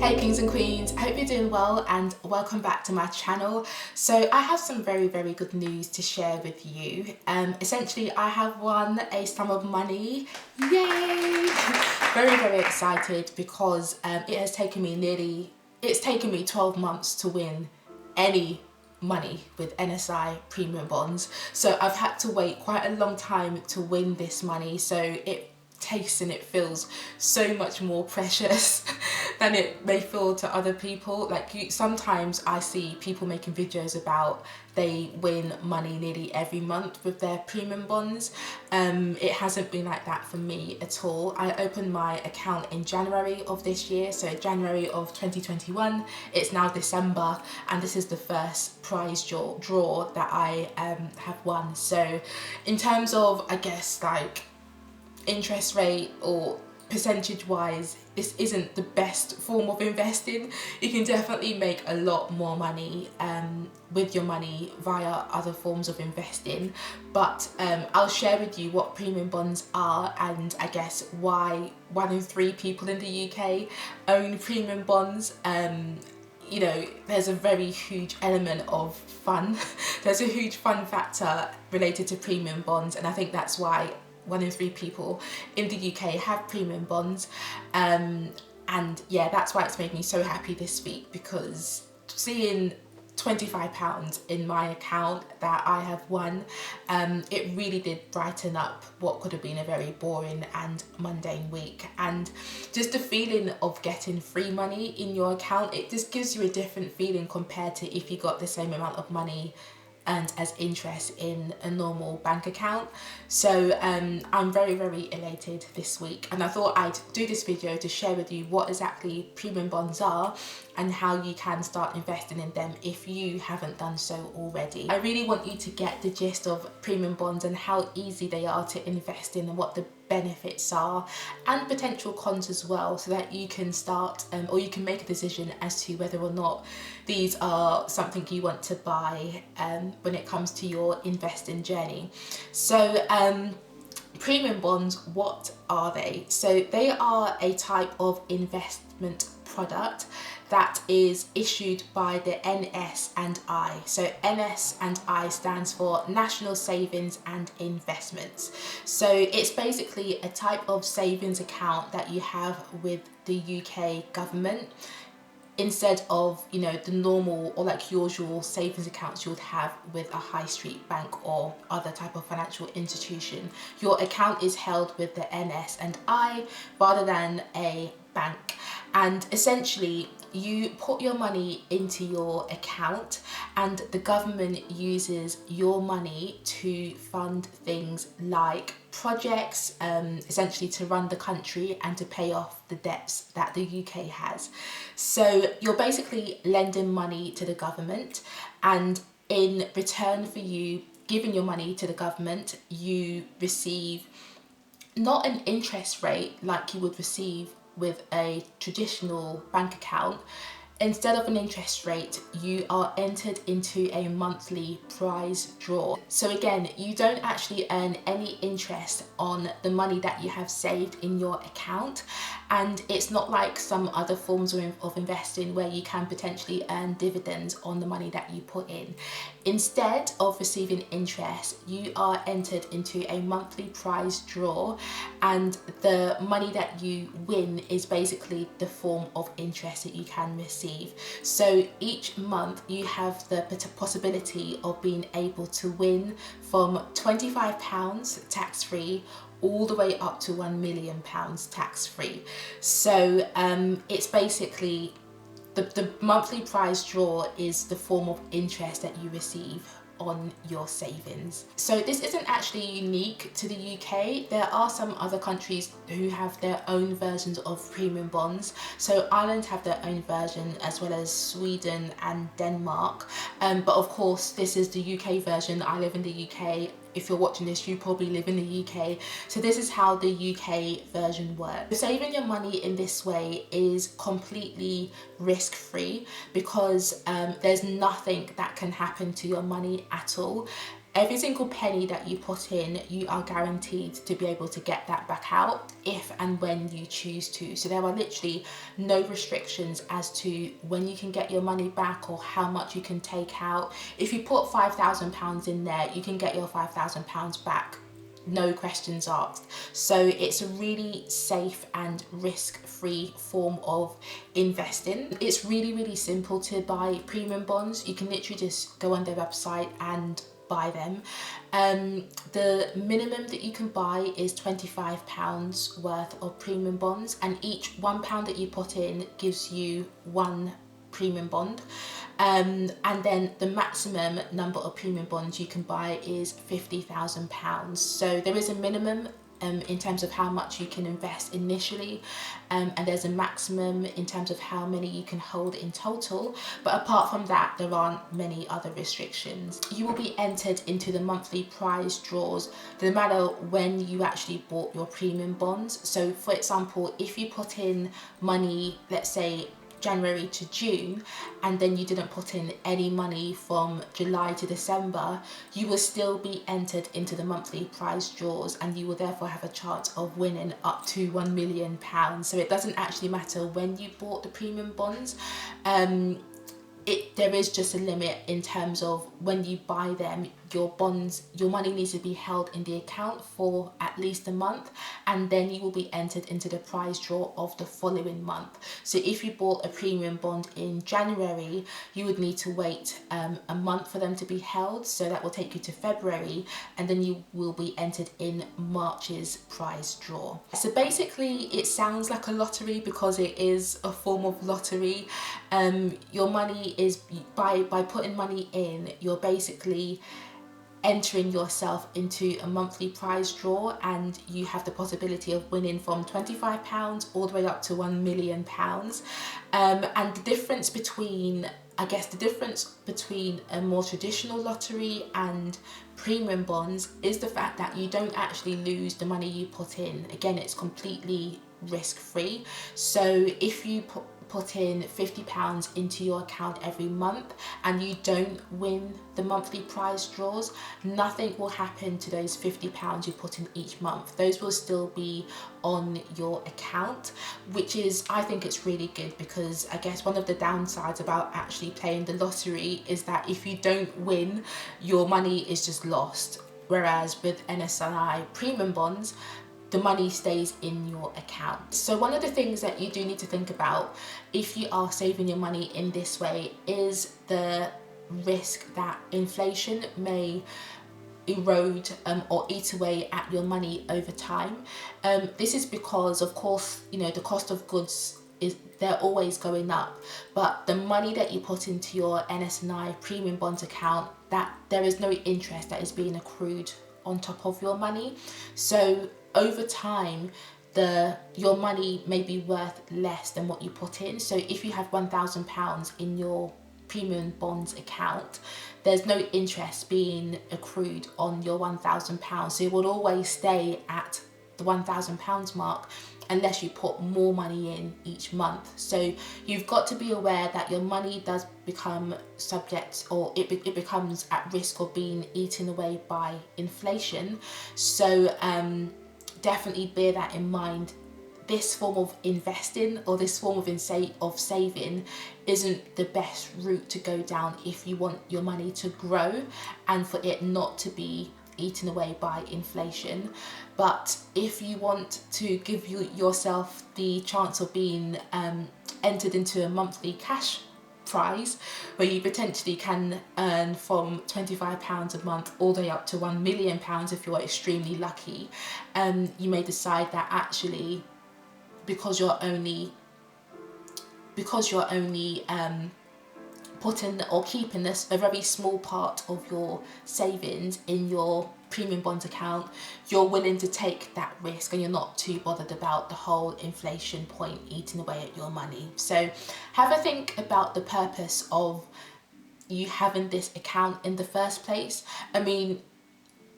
Hey kings and queens, I hope you're doing well and welcome back to my channel. So I have some very good news to share with you. Essentially I have won a sum of money. Yay! Very excited because it's taken me 12 months to win any money with ns&i premium bonds. So I've had to wait quite a long time to win this money, so it tastes and it feels so much more precious than it may feel to other people. Sometimes I see people making videos about they win money nearly every month with their premium bonds. It hasn't been like that for me at all. I opened my account in January of this year, so January of 2021. It's now December and this is the first prize draw that I have won. So in terms of, I guess, like interest rate or percentage wise, this isn't the best form of investing. You can definitely make a lot more money with your money via other forms of investing, but I'll share with you what premium bonds are and I guess why 1 in 3 people in the UK own premium bonds. You know, there's a very huge element of fun. There's a huge fun factor related to premium bonds, and I think that's why 1 in 3 people in the UK have premium bonds. And yeah, that's why it's made me so happy this week, because seeing £25 in my account that I have won, it really did brighten up what could have been a very boring and mundane week. And just the feeling of getting free money in your account, it just gives you a different feeling compared to if you got the same amount of money and as interest in a normal bank account. So I'm very elated this week, and I thought I'd do this video to share with you what exactly premium bonds are and how you can start investing in them if you haven't done so already. I really want you to get the gist of premium bonds and how easy they are to invest in and what the benefits are and potential cons as well, so that you can start or you can make a decision as to whether or not these are something you want to buy when it comes to your investing journey. So premium bonds, what are they? So they are a type of investment product that is issued by the ns&i. So ns&i stands for National Savings and Investments. So it's basically a type of savings account that you have with the UK government, instead of, you know, the normal or like usual savings accounts you would have with a high street bank or other type of financial institution. Your account is held with the ns&i rather than a bank, and essentially you put your money into your account and the government uses your money to fund things like projects, essentially to run the country and to pay off the debts that the UK has. So you're basically lending money to the government, and in return for you giving your money to the government, you receive not an interest rate like you would receive with a traditional bank account. Instead of an interest rate, you are entered into a monthly prize draw. So again, you don't actually earn any interest on the money that you have saved in your account, and it's not like some other forms of investing where you can potentially earn dividends on the money that you put in. Instead of receiving interest, you are entered into a monthly prize draw, and the money that you win is basically the form of interest that you can receive. So each month you have the possibility of being able to win from £25 tax-free all the way up to £1 million tax-free. So it's basically the monthly prize draw is the form of interest that you receive on your savings. So this isn't actually unique to the UK. There are some other countries who have their own versions of premium bonds. So Ireland have their own version, as well as Sweden and Denmark. But of course, this is the UK version. I live in the UK. If you're watching this, you probably live in the UK. So this is how the UK version works. Saving your money in this way is completely risk-free because there's nothing that can happen to your money at all. every single penny that you put in, you are guaranteed to be able to get that back out if and when you choose to. So there are literally no restrictions as to when you can get your money back or how much you can take out. If you put £5,000 in there, you can get your £5,000 back, no questions asked. So it's a really safe and risk-free form of investing. It's really simple to buy premium bonds. You can literally just go on their website and buy them. The minimum that you can buy is £25 worth of premium bonds, and each £1 that you put in gives you one premium bond. And then the maximum number of premium bonds you can buy is £50,000. So there is a minimum in terms of how much you can invest initially, and there's a maximum in terms of how many you can hold in total. But apart from that, there aren't many other restrictions. You will be entered into the monthly prize draws no matter when you actually bought your premium bonds. So for example, if you put in money, let's say January to June, and then you didn't put in any money from July to December, you will still be entered into the monthly prize draws, and you will therefore have a chance of winning up to £1 million. So it doesn't actually matter when you bought the premium bonds. There is just a limit in terms of when you buy them. Your money needs to be held in the account for at least a month, and then you will be entered into the prize draw of the following month. So if you bought a premium bond in January, you would need to wait a month for them to be held. So that will take you to February, and then you will be entered in March's prize draw. So basically it sounds like a lottery because it is a form of lottery. Your money is, by putting money in, you're basically entering yourself into a monthly prize draw, and you have the possibility of winning from £25 all the way up to £1 million. And the difference between, a more traditional lottery and premium bonds is the fact that you don't actually lose the money you put in. Again, it's completely risk-free. So if you put in £50 into your account every month and you don't win the monthly prize draws, nothing will happen to those £50 you put in each month. Those will still be on your account, which is, I think it's really good, because I guess one of the downsides about actually playing the lottery is that if you don't win, your money is just lost. Whereas with ns&i premium bonds, the money stays in your account. So one of the things that you do need to think about if you are saving your money in this way is the risk that inflation may erode or eat away at your money over time. This is because, of course, the cost of goods they're always going up, but the money that you put into your ns&i premium bonds account, that there is no interest that is being accrued on top of your money. So over time, your money may be worth less than what you put in. So if you have £1,000 in your premium bonds account, there's no interest being accrued on your £1,000. So it will always stay at the £1,000 mark unless you put more money in each month. So you've got to be aware that your money does become subject, or it becomes at risk of being eaten away by inflation. So definitely bear that in mind. This form of investing, or this form of saving, isn't the best route to go down if you want your money to grow and for it not to be eaten away by inflation. But if you want to give yourself the chance of being entered into a monthly cash prize where you potentially can earn from £25 a month all the way up to £1 million if you're extremely lucky, you may decide that actually, because you're only putting or keeping this a very small part of your savings in your premium bonds account, you're willing to take that risk and you're not too bothered about the whole inflation point eating away at your money. So have a think about the purpose of you having this account in the first place. I mean,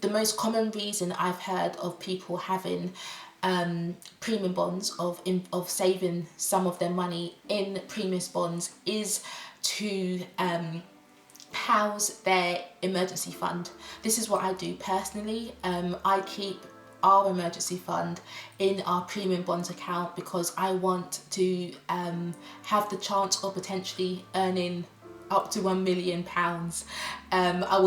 the most common reason I've heard of people having premium bonds, of saving some of their money in premium bonds, is to house their emergency fund. This is what I do personally. I keep our emergency fund in our premium bonds account because I want to have the chance of potentially earning up to £1 million. I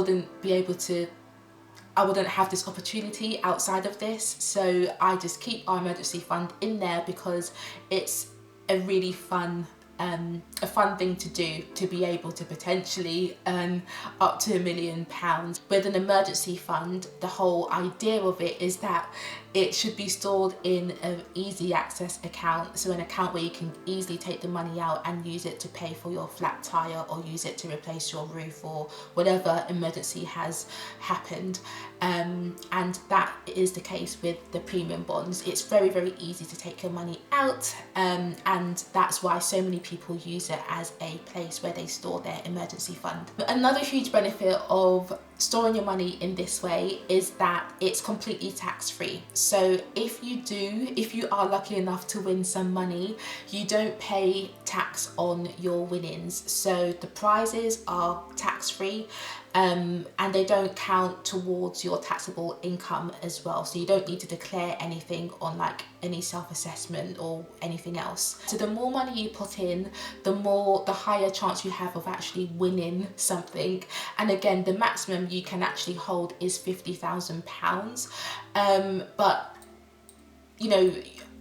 wouldn't have this opportunity outside of this, so I just keep our emergency fund in there because it's a really fun thing to do, to be able to potentially earn up to £1 million. With an emergency fund, the whole idea of it is that it should be stored in an easy access account, so an account where you can easily take the money out and use it to pay for your flat tire or use it to replace your roof or whatever emergency has happened. And that is the case with the premium bonds. It's very, very easy to take your money out, and that's why so many people use it as a place where they store their emergency fund. Another huge benefit of storing your money in this way is that it's completely tax-free. So if you are lucky enough to win some money, you don't pay tax on your winnings. So the prizes are tax-free, and they don't count towards your taxable income as well. So you don't need to declare anything on like any self-assessment or anything else. So the more money you put in, the higher chance you have of actually winning something. And again, the maximum you can actually hold is £50,000. But you know,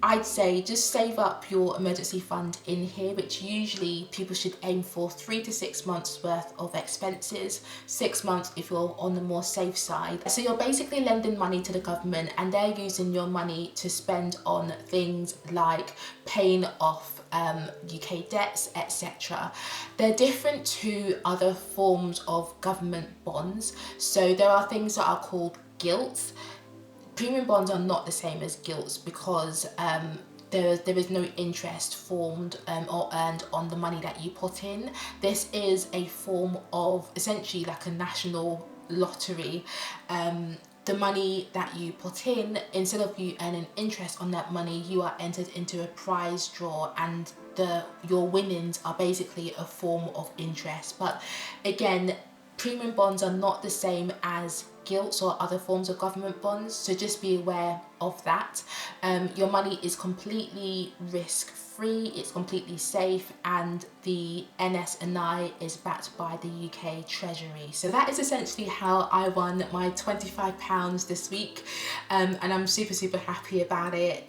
I'd say just save up your emergency fund in here, which usually people should aim for 3 to 6 months worth of expenses, 6 months if you're on the more safe side. So you're basically lending money to the government and they're using your money to spend on things like paying off UK debts, etc. They're different to other forms of government bonds. So there are things that are called gilts. Premium bonds are not the same as gilts because there is no interest formed or earned on the money that you put in. This is a form of essentially like a national lottery. The money that you put in, instead of you earning interest on that money, you are entered into a prize draw, and your winnings are basically a form of interest. But again, premium bonds are not the same as gilts or other forms of government bonds, so just be aware of that. Your money is completely risk-free, it's completely safe, and the ns&i is backed by the UK Treasury. So that is essentially how I won my £25 this week, and I'm super happy about it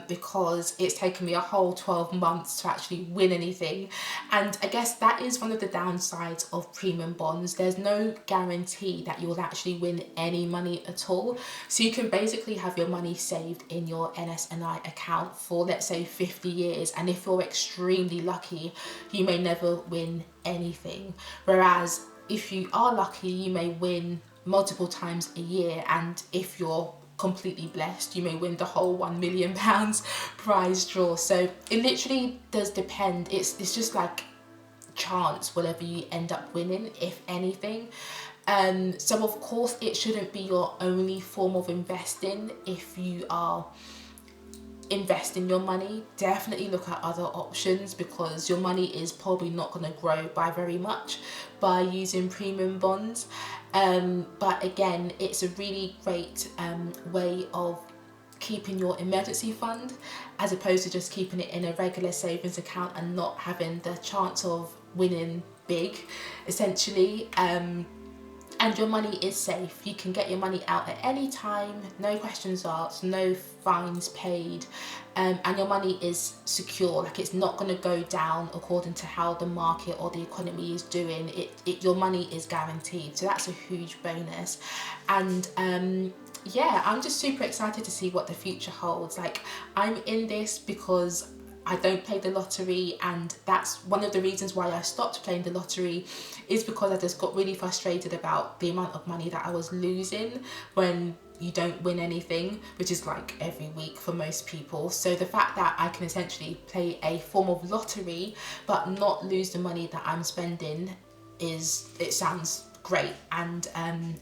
because it's taken me a whole 12 months to actually win anything. And I guess that is one of the downsides of premium bonds. There's no guarantee that you will actually win any money at all. So you can basically have your money saved in your ns&i account for, let's say, 50 years, and if you're extremely lucky, you may never win anything. Whereas if you are lucky, you may win multiple times a year, and if you're completely blessed, you may win the whole £1 million prize draw. So it literally does depend. It's just like chance whatever you end up winning, if anything. So of course it shouldn't be your only form of investing. If you are investing your money, definitely look at other options, because your money is probably not going to grow by very much by using premium bonds. But again, it's a really great way of keeping your emergency fund, as opposed to just keeping it in a regular savings account and not having the chance of winning big, essentially. And your money is safe. You can get your money out at any time, no questions asked, no fines paid, and your money is secure. Like, it's not going to go down according to how the market or the economy is doing. Your money is guaranteed, so that's a huge bonus. And yeah, I'm just super excited to see what the future holds. Like, I'm in this because I don't play the lottery, and that's one of the reasons why I stopped playing the lottery, is because I just got really frustrated about the amount of money that I was losing when you don't win anything, which is like every week for most people. So the fact that I can essentially play a form of lottery but not lose the money that I'm spending, it sounds great. And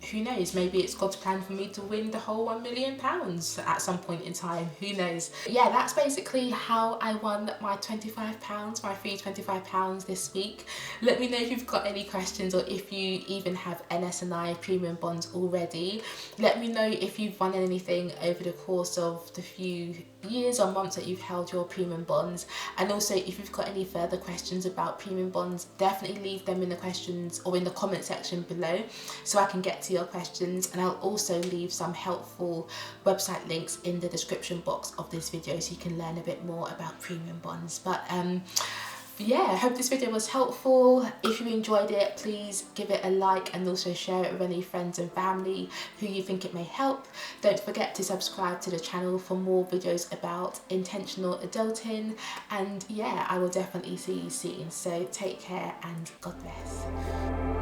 who knows, maybe it's God's plan for me to win the whole £1 million at some point in time, who knows. Yeah, that's basically how I won my £25, my free £25 this week. Let me know if you've got any questions, or if you even have ns&i premium bonds already. Let me know if you've won anything over the course of the few years or months that you've held your premium bonds. And also, if you've got any further questions about premium bonds, definitely leave them in the questions or in the comment section below so I can get to your questions. And I'll also leave some helpful website links in the description box of this video so you can learn a bit more about premium bonds. But yeah, I hope this video was helpful. If you enjoyed it, please give it a like and also share it with any friends and family who you think it may help. Don't forget to subscribe to the channel for more videos about intentional adulting. And yeah, I will definitely see you soon. So take care and God bless.